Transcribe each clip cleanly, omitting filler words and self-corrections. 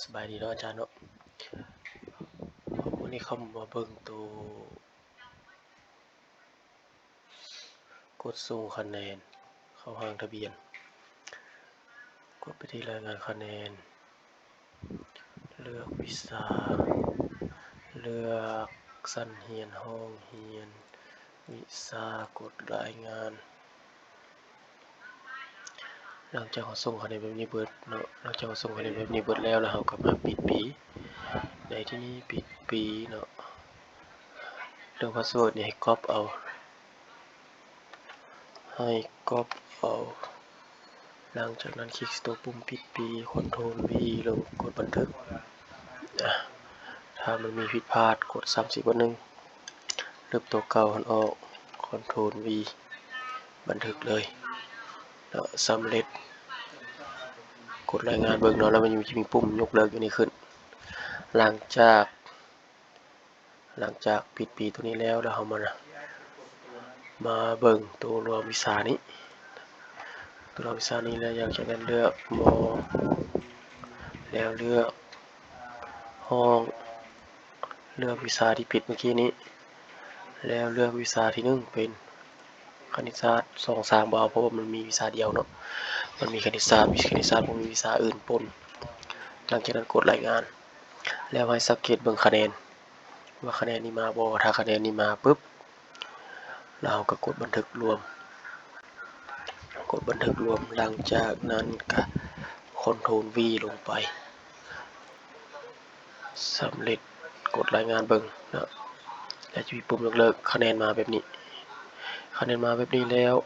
สบายดีเนาะอาจารย์เนาะวันนี้เข้ามาเบิ่งตัวกดส่งคะแนนเข้าห้างทะเบียนกดไปที่รายงานคะแนนเลือกวิชาเลือกสั้นเรียนห้องเรียนวิชากดรายงานหลังจากเราส่งคะแนนแบบนี้เบิดเนาะหลังจากเราส่งคะแนนแบบนี้เบิดแล้วเราก็มาปิดปีในที่นี้ปิดปีเนาะเรื่องพาสเวิร์ดนี่ให้ก๊อปเอาหลังจากนั้นคลิกตัวปุ่มปิดปี Ctrl V ลงกดบันทึกถ้ามันมีผิดพลาดกด30วันหนึ่งลบตัวเก่าออก Ctrl V บันทึกเลยแล้วสำเร็จกดรายงานเบิ่งเนาะแล้วมันจะมีปุ่มยกเลิกอยู่นี่ขึ้นหลังจากปิดปีตัวนี้แล้วเรามาเบิ่งตัวรวมวิชานี้แล้วอยากจะเลือกม.แล้วเลือกห้องเลือกวิชาที่ปิดเมื่อกี้นี้แล้วเลือกวิชาที่1เป็นคณิตศาสตร์2 3บ่เอาเพราะว่ามันมีวิชาเดียวเนาะมันมีคณิตศาสตร์บ่มีวิชาอื่นปนหลังจากนั้นกดรายงานแล้วให้สังเกตเบิ่งคะแนนว่าคะแนนนี้มาบ่ถ้าคะแนนนี้มาปึ๊บเราก็กดบันทึกรวมหลังจากนั้นก็Ctrl V ลงไปสำเร็จกดรายงานเบิ่งนะแล้วจะมีปุ่มยกเลิกคะแนนมาแบบนี้แล้ว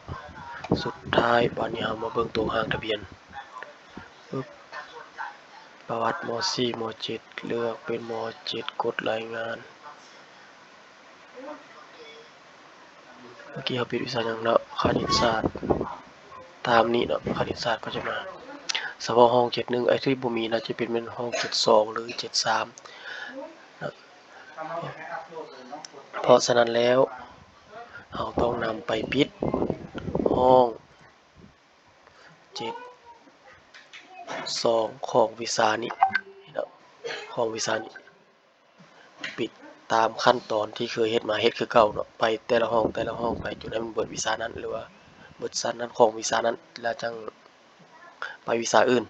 สุดท้ายบัดนี้เรามาเบิ่งตัวห้างทะเบียนประวัติม.4 ม.7 เลือกเป็นม.7 กดรายงานเมื่อกี้เราปิดวิชาอย่างเนาะคณิตศาสตร์ตามนี้เนาะคณิตศาสตร์ก็จะมาเฉพาะห้อง71ไอ้ที่บ่มีน่าจะเป็นห้อง72หรือ73นะเพราะฉะนั้นแล้วเราต้องนำไปปิดห้อง72ของวิชานี้นะของวิชานี้ปิดตามขั้นตอนที่เคยเฮ็ดมาเฮ็ดคือเก่าเนาะไปแต่ละห้องไปจนให้มันเบิดวิชานั้นหรือว่าเบิดชั้นนั้นของวิชานั้นแล้วจังไปวิชาอื่น